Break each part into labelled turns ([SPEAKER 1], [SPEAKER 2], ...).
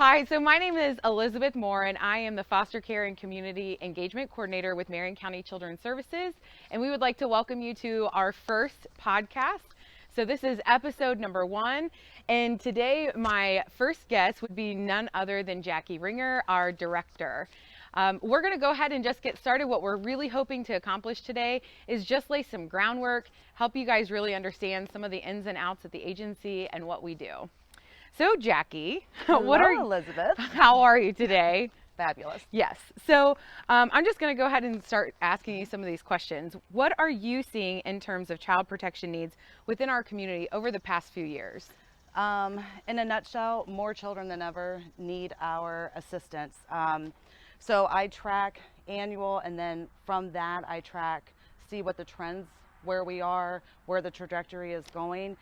[SPEAKER 1] Hi, so my name is Elizabeth Moore, and I am the Foster Care and Community Engagement Coordinator with Marion County Children Services, and we would like to welcome you to our first podcast. So this is episode number 1, and today my first guest would be none other than Jackie Ringer, our director. We're going to go ahead and just get started. What we're really hoping to accomplish today is just lay some groundwork, help you guys really understand some of the ins and outs at the agency and what we do. So Jackie,
[SPEAKER 2] Hello, Elizabeth.
[SPEAKER 1] How are you today?
[SPEAKER 2] Fabulous.
[SPEAKER 1] Yes. So I'm just going to go ahead and start asking you some of these questions. What are you seeing in terms of child protection needs within our community over the past few years?
[SPEAKER 2] In a nutshell, more children than ever need our assistance. So I track annual, and then from that I see what the trends, where we are, where the trajectory is going.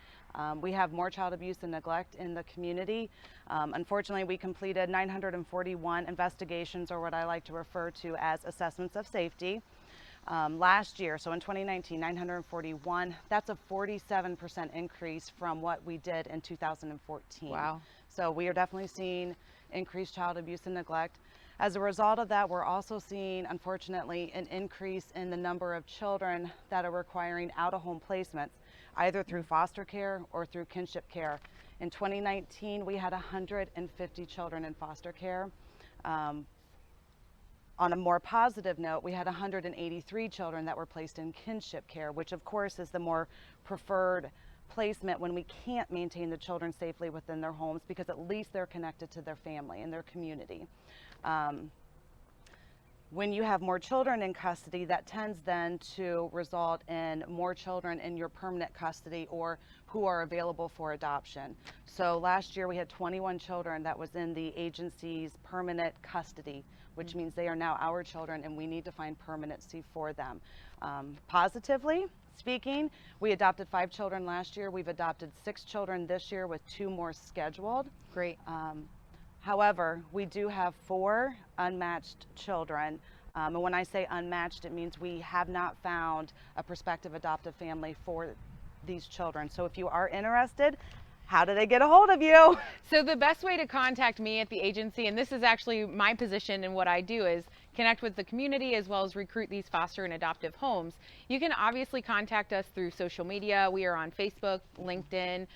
[SPEAKER 2] We have more child abuse and neglect in the community. Unfortunately, we completed 941 investigations, or what I like to refer to as assessments of safety. Last year, so in 2019, 941, that's a 47% increase from what we did in 2014.
[SPEAKER 1] Wow.
[SPEAKER 2] So we are definitely seeing increased child abuse and neglect. As a result of that, we're also seeing, unfortunately, an increase in the number of children that are requiring out-of-home placements, either through foster care or through kinship care. In 2019, we had 150 children in foster care. On a more positive note, we had 183 children that were placed in kinship care, which of course is the more preferred placement when we can't maintain the children safely within their homes, because at least they're connected to their family and their community. When you have more children in custody, that tends then to result in more children in your permanent custody or who are available for adoption. So last year we had 21 children that was in the agency's permanent custody, which means they are now our children and we need to find permanency for them. Positively speaking, we adopted 5 children last year. We've adopted 6 children this year with 2 more scheduled.
[SPEAKER 1] Great.
[SPEAKER 2] However, we do have 4 unmatched children. And when I say unmatched, it means we have not found a prospective adoptive family for these children. So if you are interested, how do they get a hold of you?
[SPEAKER 1] So the best way to contact me at the agency, and this is actually my position and what I do, is connect with the community as well as recruit these foster and adoptive homes. You can obviously contact us through social media. We are on Facebook, LinkedIn.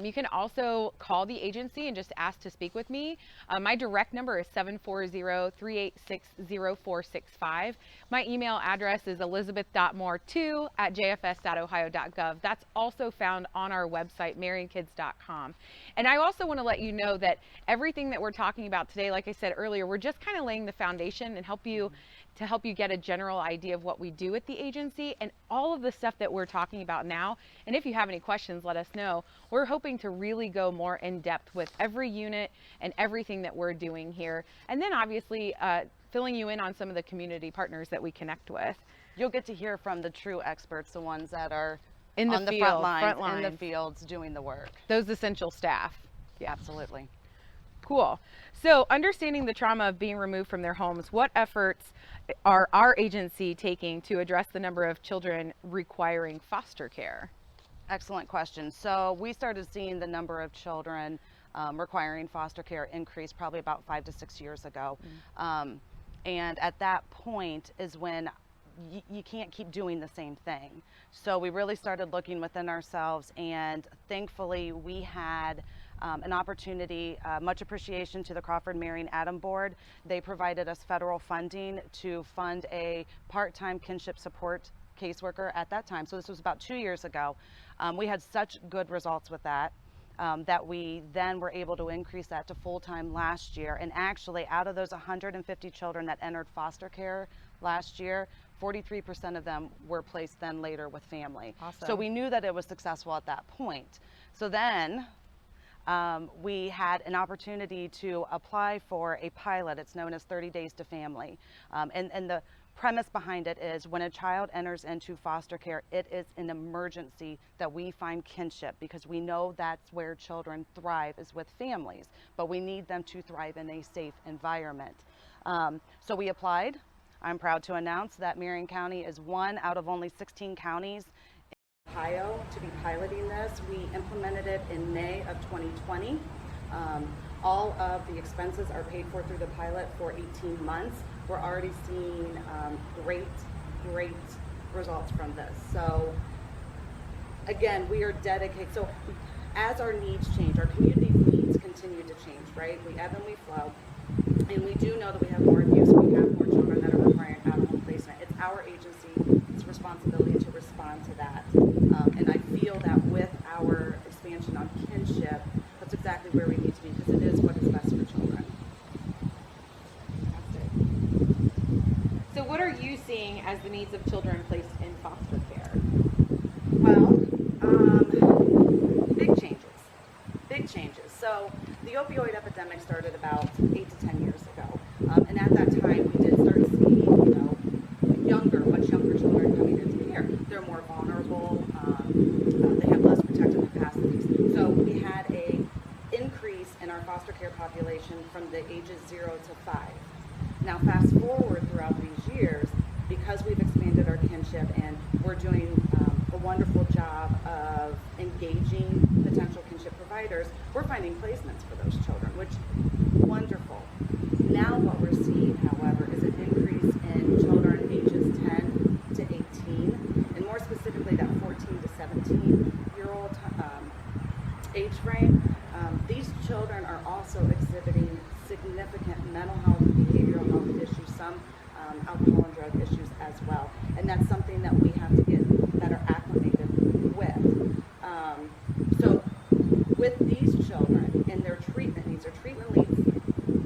[SPEAKER 1] You can also call the agency and just ask to speak with me. My direct number is 740-386-0465. My email address is elizabeth.moore2@jfs.ohio.gov. That's also found on our website, marionkids.com. And I also want to let you know that everything that we're talking about today, like I said earlier, we're just kind of laying the foundation and help you get a general idea of what we do at the agency and all of the stuff that we're talking about now. And if you have any questions, let us know. We're hoping to really go more in depth with every unit and everything that we're doing here. And then obviously filling you in on some of the community partners that we connect with.
[SPEAKER 2] You'll get to hear from the true experts, the ones that are
[SPEAKER 1] in the
[SPEAKER 2] on the front lines, in the fields doing the work.
[SPEAKER 1] Those essential staff.
[SPEAKER 2] Yeah, absolutely.
[SPEAKER 1] Cool. So understanding the trauma of being removed from their homes, what efforts are our agency taking to address the number of children requiring foster care?
[SPEAKER 2] Excellent question. So we started seeing the number of children requiring foster care increase probably about 5 to 6 years ago. And at that point is when you can't keep doing the same thing. So we really started looking within ourselves, and thankfully we had an opportunity, much appreciation to the Crawford Marion Adam Board. They provided us federal funding to fund a part-time kinship support caseworker at that time. So this was about 2 years ago. We had such good results with that. That we then were able to increase that to full-time last year. And actually, out of those 150 children that entered foster care last year, 43% of them were placed then later with family.
[SPEAKER 1] Awesome.
[SPEAKER 2] So we knew that it was successful at that point. So then we had an opportunity to apply for a pilot. It's known as 30 Days to Family. And the premise behind it is when a child enters into foster care, it is an emergency that we find kinship, because we know that's where children thrive, is with families, but we need them to thrive in a safe environment. So we applied. I'm proud to announce that Marion County is one out of only 16 counties in Ohio to be piloting this. We implemented it in May of 2020. all of the expenses are paid for through the pilot for 18 months. We're already seeing great results from this. So again, we are dedicated. So as our needs change, our community needs continue to change, right? We ebb and we flow. And we do know that we have more abuse. We have more children that are requiring out-of-home placement. It's our agency's responsibility to respond to that. And I feel that with our expansion on kinship, that's exactly where we need to be, because it is what is best for children.
[SPEAKER 1] So what are you seeing as the needs of children placed in foster care?
[SPEAKER 2] Well, big changes. So the opioid epidemic started about 8 to 10 years ago. And at that time, we did start seeing, much younger children coming into care. They're more vulnerable. They have less protective capacities. So we had a increase in our foster care population from the ages 0 to 5. Now, fast forward throughout these years, because we've expanded our kinship and we're doing a wonderful job of engaging potential kinship providers, we're finding placements for those children, which wonderful. Now what we're seeing, however, is an increase in children ages 10 to 18, and more specifically that 14 to 17-year-old age frame. These children are also exhibiting significant mental health and behavioral health issues, some alcohol and drug issues as well. And that's something that we have to get better acclimated with. So with these children and their treatment needs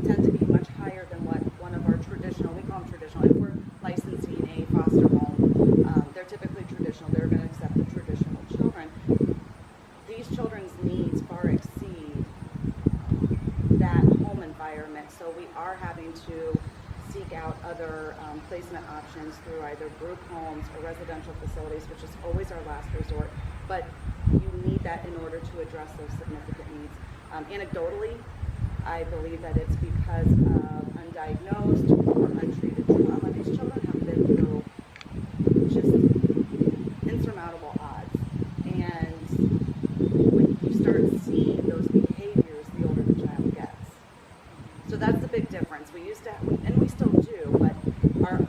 [SPEAKER 2] tend to be much higher than what one of our traditional, we call them traditional, if we're licensing a foster home, they're typically traditional, they're going to accept the traditional children. These children's needs far exceed that home environment, so we are having to seek out other placement options through either group homes or residential facilities, which is always our last resort, but you need that in order to address those significant needs. Anecdotally, I believe that it's because of undiagnosed or untreated trauma. These children have been through just insurmountable odds, and when you start seeing those behaviors, the older the child gets. So that's the big difference. We used to, and we still do, but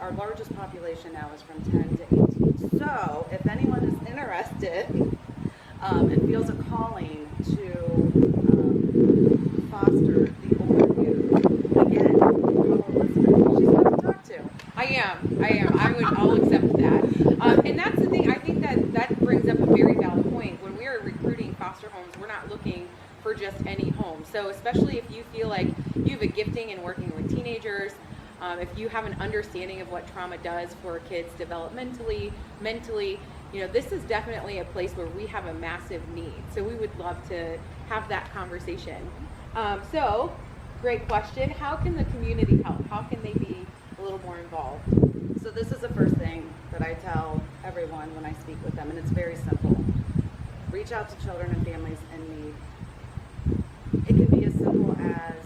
[SPEAKER 2] our largest population now is from 10 to 18. So if anyone is interested and feels a calling to foster the older youth, again, call Elizabeth. She's fun to talk to.
[SPEAKER 1] I am. I'll accept that. And that's the thing. I think that brings up a very valid point. When we are recruiting foster homes, we're not looking for just any home. So especially if you feel like you have a gifting in working with teenagers, if you have an understanding of what trauma does for kids developmentally, mentally, this is definitely a place where we have a massive need. So we would love to have that conversation. So, great question. How can the community help? How can they be a little more involved?
[SPEAKER 2] So this is the first thing that I tell everyone when I speak with them, and it's very simple. Reach out to children and families in need. It can be as simple as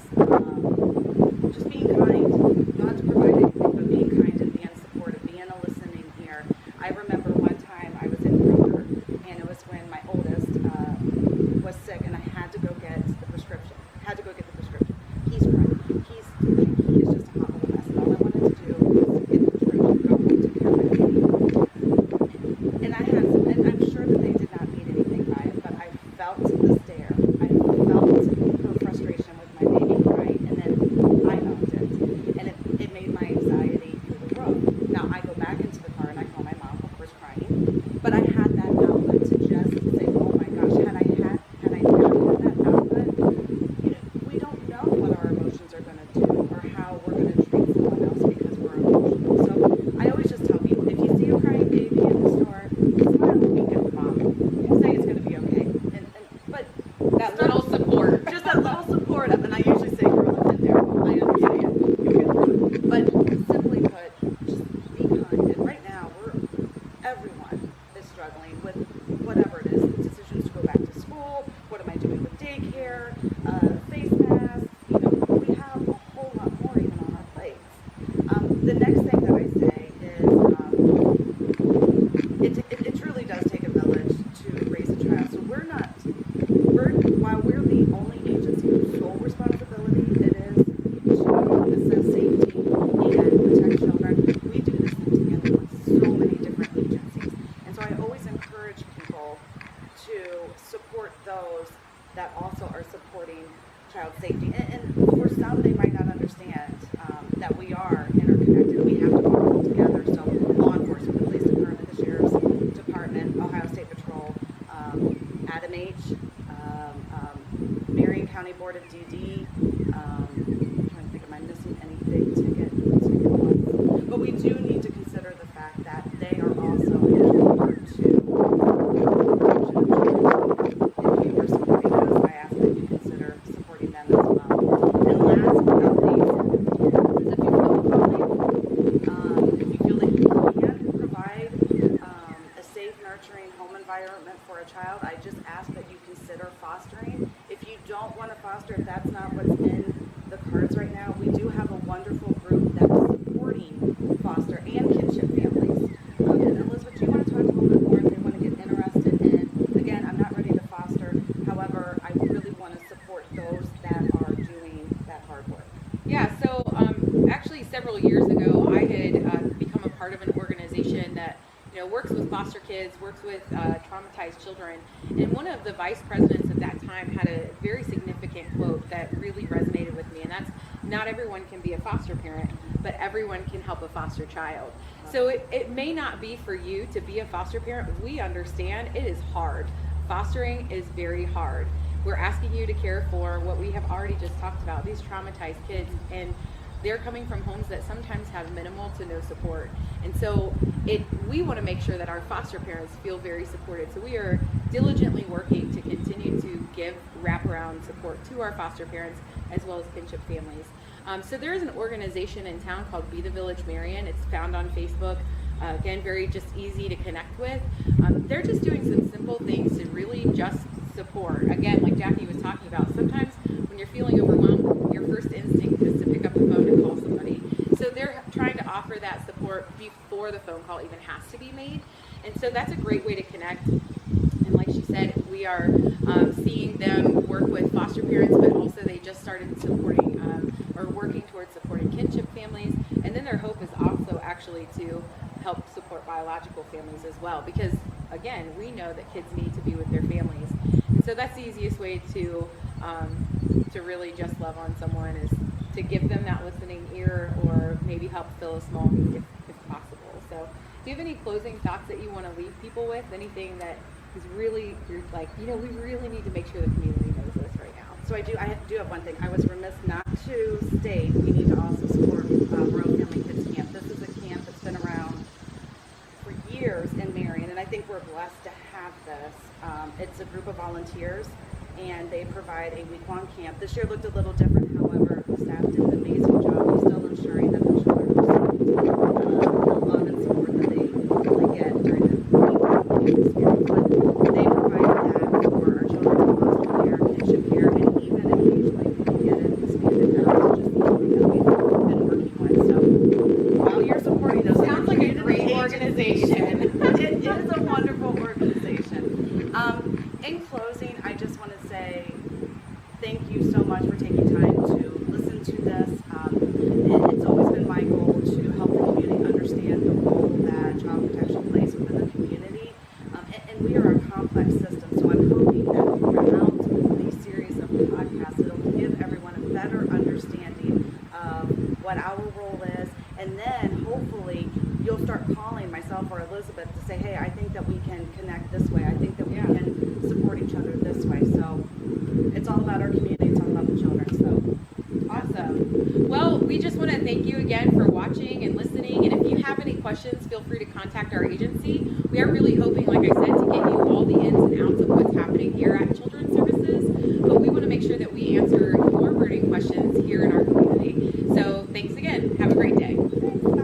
[SPEAKER 2] just being kind, not to provide anything, but being kind and being supportive, being a listening ear. I remember one time I was in Kroger, and it was when my oldest was sick, and I had to go get the prescription. He's crying. He is just a hot little mess, and all I wanted to do was get the prescription, go home, take care of it. And I'm sure that they did not mean anything by it, but I felt the stare. program, we do this thing together with so many different agencies. And so I always encourage people to support those that also are supporting child safety. And for some, they might not understand that we are interconnected. We have to all work together. So law enforcement, the police department, the sheriff's department, Ohio State Patrol, ADAMH, Marion County Board of DD. I'm trying to think, am I missing any big ticket ones? But we do need to consider the fact that they are also integral to if you are supporting us. I ask that you consider supporting them as well. And last but not least, is if you feel calling, if you feel that you can provide a safe, nurturing home environment for a child, I just ask that you consider fostering. If you don't want to foster, if that's not what's in the cards right now, we do have a wonderful group that is supporting foster and kinship families. And Elizabeth, do you want to talk a little bit more if they want to get interested in, again, I'm not ready to foster, however, I really want to support those that are doing that hard work.
[SPEAKER 1] Yeah, so actually several years ago, I had become a part of an organization that works with foster kids, works with traumatized children, and one of the vice presidents at that time had a very significant quote that really resonated with me, and that's, not everyone can be a foster parent, but everyone can help a foster child. So it may not be for you to be a foster parent. We understand it is hard. Fostering is very hard. We're asking you to care for what we have already just talked about, these traumatized kids, and they're coming from homes that sometimes have minimal to no support. And so we want to make sure that our foster parents feel very supported. So we are diligently working to continue to give wraparound support to our foster parents as well as kinship families. So there is an organization in town called Be the Village Marion. It's found on Facebook. Again, very just easy to connect with. They're just doing some simple things to really just support. Again, like Jackie was talking about, sometimes when you're feeling overwhelmed, your first instinct is to pick up the phone and call somebody. So they're trying to offer that support before the phone call even has to be made. And so that's a great way to connect. And like she said, we are seeing them work with foster parents, but also they just started supporting or working towards supporting kinship families. And then their hope is also actually to help support biological families as well. Because again, we know that kids need to be with their families. And so that's the easiest way to really just love on someone, is to give them that listening ear, or maybe help fill a small need if possible. So do you have any closing thoughts that you want to leave people with? Anything that is really, you're like, we really need to make sure the community knows this right now?
[SPEAKER 2] So I do have one thing. I was remiss not to state we need to also support Rural Family Kids Camp. This is a camp that's been around for years in Marion, and I think we're blessed to have this. It's a group of volunteers, and they provide a week-long camp. This year looked a little different, however, the staff did an amazing job of still ensuring that the children received the love and support that they get during the week-long experience. But they provide that for our children in foster care, kinship care, and even occasionally we can get it expanded out to just the only that we've been working with. So while you're supporting those,
[SPEAKER 1] sounds like a great organization.
[SPEAKER 2] It is a wonderful organization. In closing, I just want to say thank you so much for taking time to listen to this. It's always been my goal to help the community understand the role that child protection plays within the community. And we are a complex system, so I'm hoping that throughout these series of podcasts, it'll give everyone a better understanding of what our role is, and then hopefully you'll start calling myself or Elizabeth to say, hey, I think that we can connect this way. I think that we can support each other this way. So it's all about our community. It's all about the children. So
[SPEAKER 1] awesome. Well, we just want to thank you again for watching and listening. And if you have any questions, feel free to contact our agency. We are really hoping, like I said, to get you all the ins and outs of what's happening here at Children's Services. But we want to make sure that we answer your burning questions here in our community. So thanks again. Have a great day.
[SPEAKER 2] thanks. Bye.